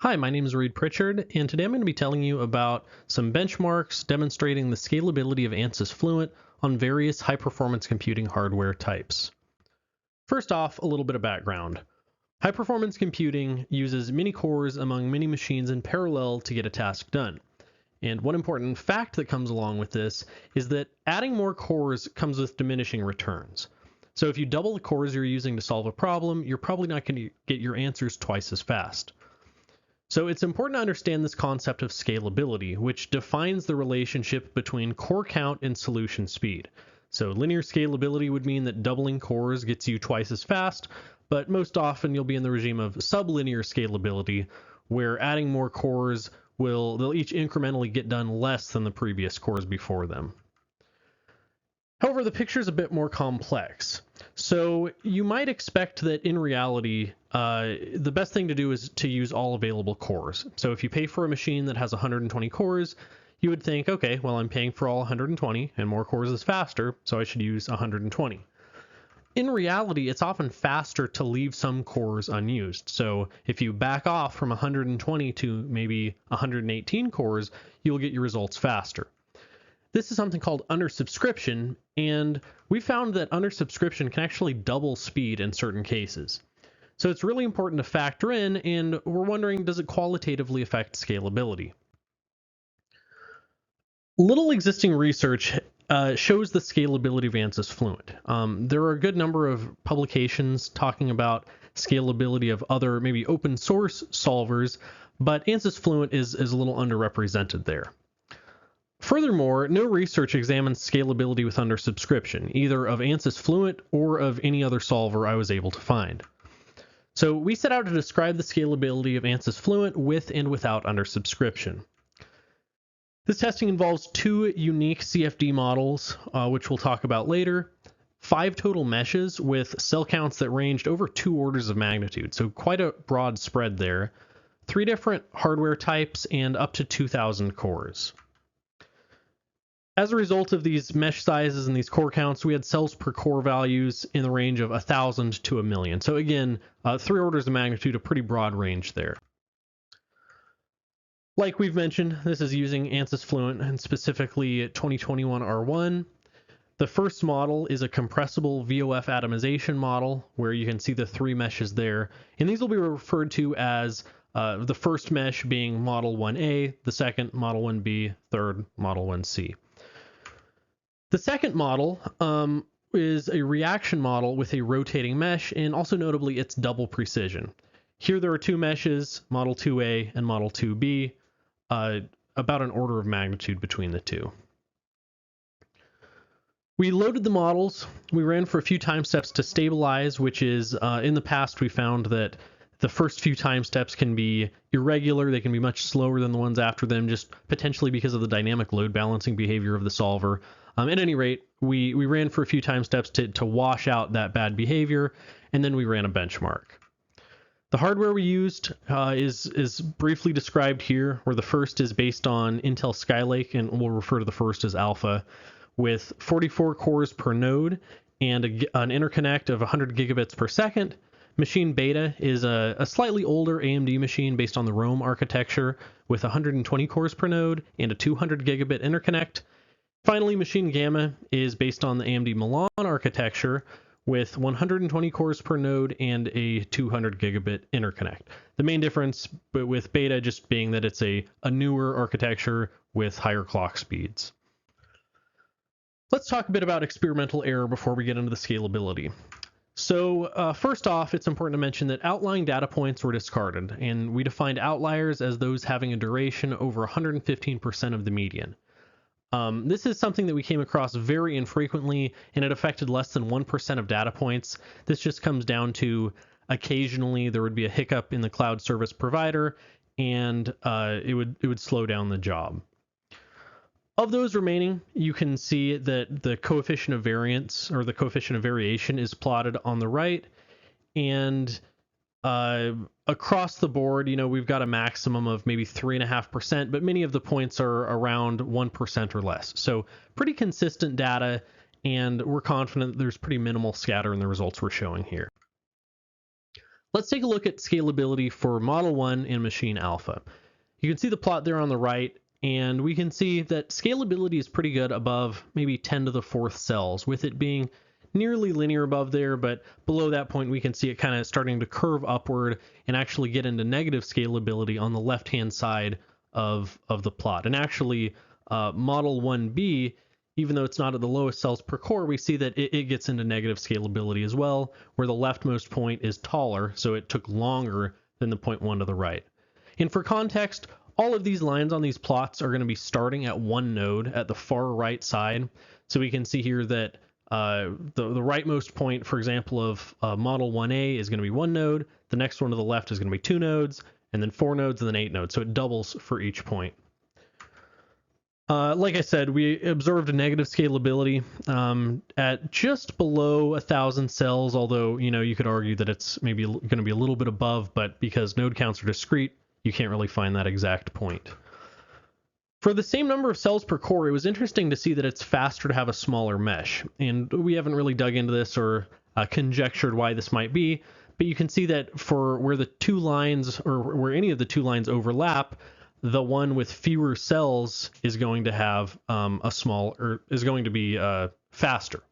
Hi, my name is Reed Pritchard, and today I'm going to be telling you about some benchmarks demonstrating the scalability of Ansys Fluent on various high-performance computing hardware types. First off, a little bit of background. High-performance computing uses many cores among many machines in parallel to get a task done. And one important fact that comes along with this is that adding more cores comes with diminishing returns. So if you double the cores you're using to solve a problem, you're probably not going to get your answers twice as fast. So it's important to understand this concept of scalability, which defines the relationship between core count and solution speed. So linear scalability would mean that doubling cores gets you twice as fast, but most often you'll be in the regime of sublinear scalability, where adding more cores they'll each incrementally get done less than the previous cores before them. However, the picture is a bit more complex. So you might expect that in reality, the best thing to do is to use all available cores. So if you pay for a machine that has 120 cores, you would think, okay, well, I'm paying for all 120 and more cores is faster, so I should use 120. In reality, it's often faster to leave some cores unused. So if you back off from 120 to maybe 118 cores, you'll get your results faster. This is something called undersubscription, and we found that undersubscription can actually double speed in certain cases. So it's really important to factor in, and we're wondering, does it qualitatively affect scalability? Little existing research shows the scalability of Ansys Fluent. There are a good number of publications talking about scalability of other maybe open source solvers, but Ansys Fluent is a little underrepresented there. Furthermore, no research examines scalability with undersubscription, either of Ansys Fluent or of any other solver I was able to find. So we set out to describe the scalability of Ansys Fluent with and without undersubscription. This testing involves 2 unique CFD models, which we'll talk about later, 5 total meshes with cell counts that ranged over 2 orders of magnitude, so quite a broad spread there, 3 different hardware types, and up to 2,000 cores. As a result of these mesh sizes and these core counts, we had cells per core values in the range of 1,000 to 1,000,000. So again, 3 orders of magnitude, a pretty broad range there. Like we've mentioned, this is using Ansys Fluent and specifically 2021 R1. The first model is a compressible VOF atomization model where you can see the 3 meshes there. And these will be referred to as the first mesh being model 1A, the second model 1B, third model 1C. The second model is a reaction model with a rotating mesh, and also notably, it's double precision. Here there are 2 meshes, model 2A and model 2B, about an order of magnitude between the 2. We loaded the models. We ran for a few time steps to stabilize, which is, in the past, we found that the first few time steps can be irregular. They can be much slower than the ones after them, just potentially because of the dynamic load balancing behavior of the solver. At any rate, we ran for a few time steps to wash out that bad behavior, and then we ran a benchmark. The hardware we used is briefly described here, where the first is based on Intel Skylake, and we'll refer to the first as Alpha, with 44 cores per node and an interconnect of 100 gigabits per second. Machine Beta is a slightly older AMD machine based on the Rome architecture with 120 cores per node and a 200 gigabit interconnect. Finally, Machine Gamma is based on the AMD Milan architecture with 120 cores per node and a 200 gigabit interconnect. The main difference with Beta just being that it's a newer architecture with higher clock speeds. Let's talk a bit about experimental error before we get into the scalability. So first off, it's important to mention that outlying data points were discarded, and we defined outliers as those having a duration over 115% of the median. This is something that we came across very infrequently, and it affected less than 1% of data points. This just comes down to occasionally there would be a hiccup in the cloud service provider, and it would slow down the job. Of those remaining, you can see that the coefficient of variance or the coefficient of variation is plotted on the right, and across the board, we've got a maximum of maybe 3.5%, but many of the points are around 1% or less. So pretty consistent data, and we're confident that there's pretty minimal scatter in the results we're showing here. Let's take a look at scalability for Model 1 in Machine Alpha. You can see the plot there on the right, and we can see that scalability is pretty good above maybe 10 to the fourth cells, with it being nearly linear above there, but below that point we can see it kind of starting to curve upward and actually get into negative scalability on the left-hand side of the plot. And actually, Model 1B, even though it's not at the lowest cells per core, we see that it gets into negative scalability as well, where the leftmost point is taller, so it took longer than the point 1 to the right. And for context, all of these lines on these plots are going to be starting at one node at the far right side. So we can see here that the rightmost point, for example, of Model 1A is going to be one node. The next one to the left is going to be 2 nodes, and then 4 nodes, and then 8 nodes. So it doubles for each point. Like I said, we observed a negative scalability at just below 1,000 cells, although, you could argue that it's maybe going to be a little bit above, but because node counts are discrete, you can't really find that exact point. For the same number of cells per core, it was interesting to see that it's faster to have a smaller mesh. And we haven't really dug into this or conjectured why this might be, but you can see that for where the two lines, or where any of the two lines overlap, the one with fewer cells is going to have is going to be faster.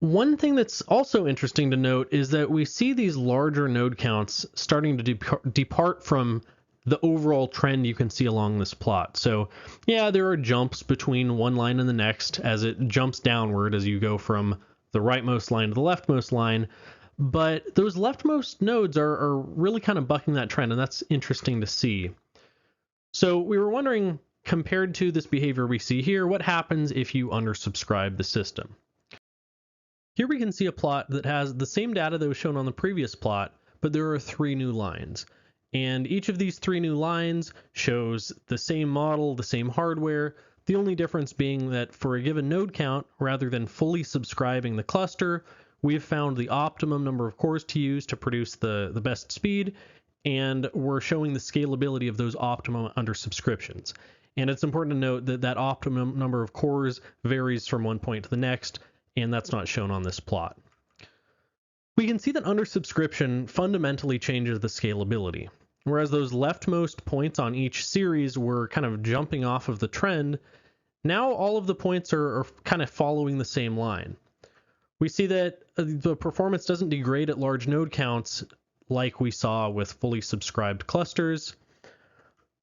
One thing that's also interesting to note is that we see these larger node counts starting to depart from the overall trend you can see along this plot. So yeah, there are jumps between one line and the next as it jumps downward as you go from the rightmost line to the leftmost line. But those leftmost nodes are really kind of bucking that trend, and that's interesting to see. So we were wondering, compared to this behavior we see here, what happens if you undersubscribe the system? Here we can see a plot that has the same data that was shown on the previous plot, but there are 3 new lines. And each of these 3 new lines shows the same model, the same hardware, the only difference being that for a given node count, rather than fully subscribing the cluster, we have found the optimum number of cores to use to produce the best speed, and we're showing the scalability of those optimum undersubscriptions. And it's important to note that that optimum number of cores varies from one point to the next, and that's not shown on this plot. We can see that undersubscription fundamentally changes the scalability. Whereas those leftmost points on each series were kind of jumping off of the trend, now all of the points are kind of following the same line. We see that the performance doesn't degrade at large node counts like we saw with fully subscribed clusters,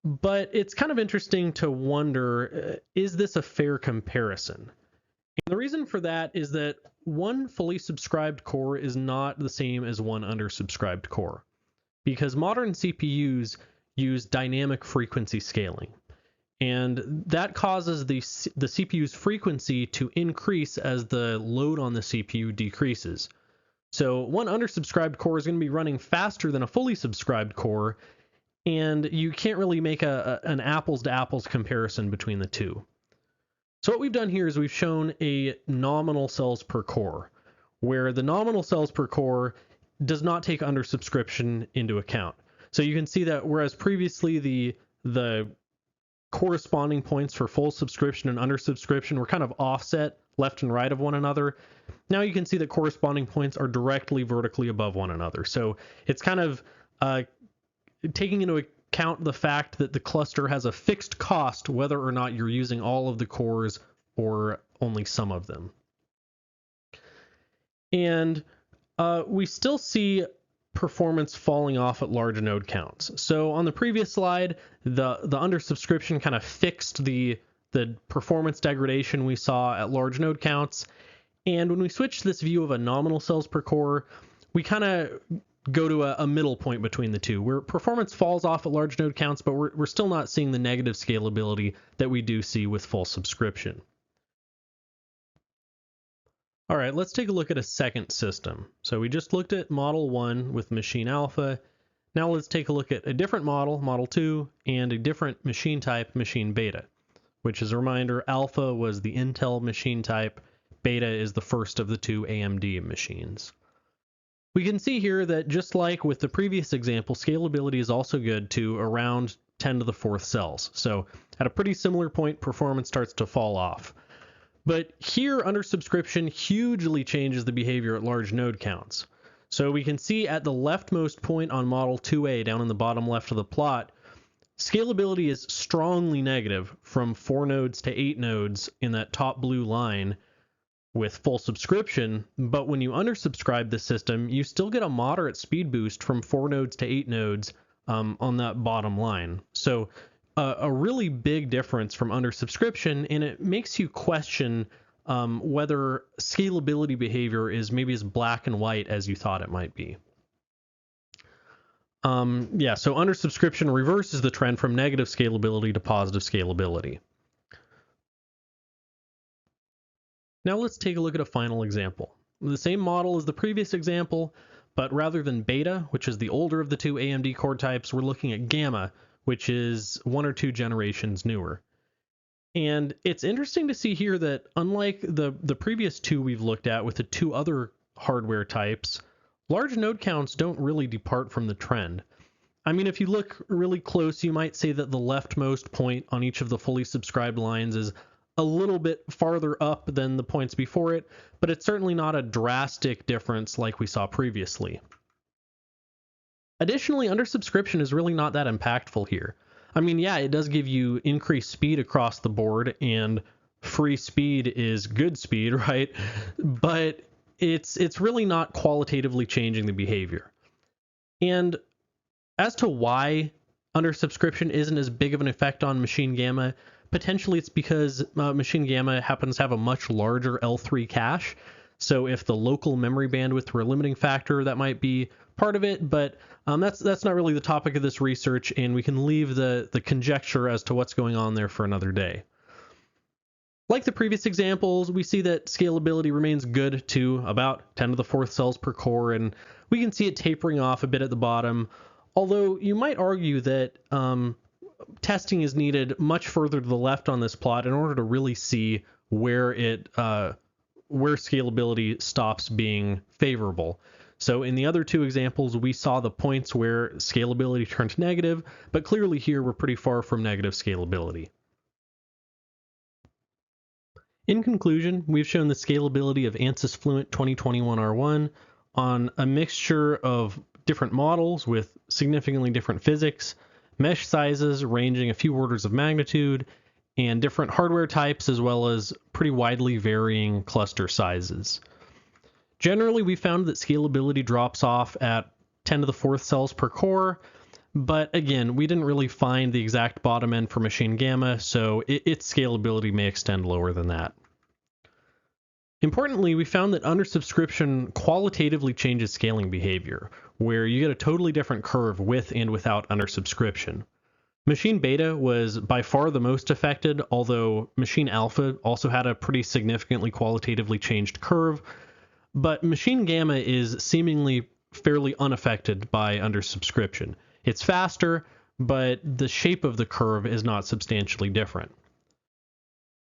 but it's kind of interesting to wonder, is this a fair comparison? And the reason for that is that one fully subscribed core is not the same as one undersubscribed core, because modern CPUs use dynamic frequency scaling. And that causes the CPU's frequency to increase as the load on the CPU decreases. So one undersubscribed core is going to be running faster than a fully subscribed core, and you can't really make an apples-to-apples comparison between the two. So what we've done here is we've shown a nominal cells per core, where the nominal cells per core does not take undersubscription into account. So you can see that whereas previously the corresponding points for full subscription and undersubscription were kind of offset left and right of one another, now you can see that corresponding points are directly vertically above one another. So it's kind of taking into account the fact that the cluster has a fixed cost whether or not you're using all of the cores or only some of them. And we still see performance falling off at large node counts. So on the previous slide, the undersubscription kind of fixed the performance degradation we saw at large node counts. And when we switch to this view of a nominal cells per core, we kind of go to a middle point between the two, where performance falls off at large node counts, but we're still not seeing the negative scalability that we do see with full subscription. All right, let's take a look at a second system. So we just looked at Model 1 with Machine Alpha. Now let's take a look at a different model, Model 2, and a different machine type, Machine Beta, which, as a reminder, Alpha was the Intel machine type, Beta is the first of the 2 AMD machines. We can see here that just like with the previous example, scalability is also good to around 10 to the 4th cells. So at a pretty similar point, performance starts to fall off. But here, under subscription hugely changes the behavior at large node counts. So we can see at the leftmost point on model 2A, down in the bottom left of the plot, scalability is strongly negative from 4 nodes to 8 nodes in that top blue line with full subscription, but when you undersubscribe the system, you still get a moderate speed boost from 4 nodes to 8 nodes on that bottom line. So a really big difference from undersubscription, and it makes you question whether scalability behavior is maybe as black and white as you thought it might be. So undersubscription reverses the trend from negative scalability to positive scalability. Now let's take a look at a final example. The same model as the previous example, but rather than beta, which is the older of the 2 AMD core types, we're looking at gamma, which is 1 or 2 generations newer. And it's interesting to see here that unlike the previous 2 we've looked at with the 2 other hardware types, large node counts don't really depart from the trend. I mean, if you look really close, you might say that the leftmost point on each of the fully subscribed lines is a little bit farther up than the points before it, but it's certainly not a drastic difference like we saw previously. Additionally, undersubscription is really not that impactful here. I mean, yeah, it does give you increased speed across the board, and free speed is good speed, right? But it's really not qualitatively changing the behavior. And as to why undersubscription isn't as big of an effect on machine gamma, potentially it's because machine gamma happens to have a much larger L3 cache. So if the local memory bandwidth were a limiting factor, that might be part of it, but that's not really the topic of this research, and we can leave the conjecture as to what's going on there for another day. Like the previous examples, we see that scalability remains good to about 10 to the 4th cells per core, and we can see it tapering off a bit at the bottom, although you might argue that testing is needed much further to the left on this plot in order to really see where scalability stops being favorable. So in the other 2 examples, we saw the points where scalability turned negative, but clearly here we're pretty far from negative scalability. In conclusion, we've shown the scalability of Ansys Fluent 2021 R1 on a mixture of different models with significantly different physics, mesh sizes ranging a few orders of magnitude, and different hardware types, as well as pretty widely varying cluster sizes. Generally, we found that scalability drops off at 10 to the 4th cells per core, but again, we didn't really find the exact bottom end for machine gamma, so its scalability may extend lower than that. Importantly, we found that undersubscription qualitatively changes scaling behavior, where you get a totally different curve with and without undersubscription. Machine beta was by far the most affected, although machine alpha also had a pretty significantly qualitatively changed curve, but machine gamma is seemingly fairly unaffected by undersubscription. It's faster, but the shape of the curve is not substantially different.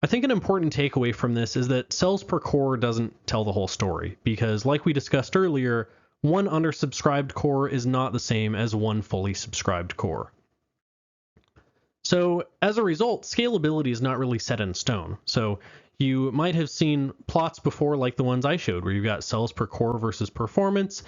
I think an important takeaway from this is that cells per core doesn't tell the whole story, because like we discussed earlier, one undersubscribed core is not the same as one fully subscribed core. So as a result, scalability is not really set in stone. So you might have seen plots before like the ones I showed, where you've got cells per core versus performance,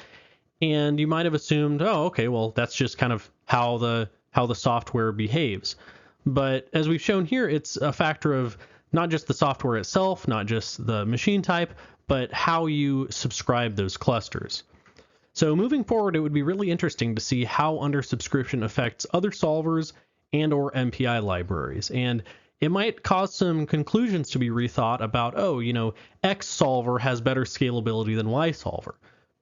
and you might have assumed, oh, okay, well, that's just kind of how the software behaves. But as we've shown here, it's a factor of not just the software itself, not just the machine type, but how you subscribe those clusters. So moving forward, it would be really interesting to see how undersubscription affects other solvers and or MPI libraries. And it might cause some conclusions to be rethought about, X solver has better scalability than Y solver.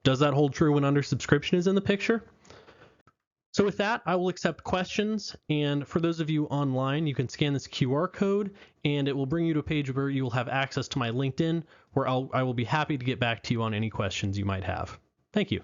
Does that hold true when undersubscription is in the picture? So with that, I will accept questions. And for those of you online, you can scan this QR code and it will bring you to a page where you will have access to my LinkedIn, where I will be happy to get back to you on any questions you might have. Thank you.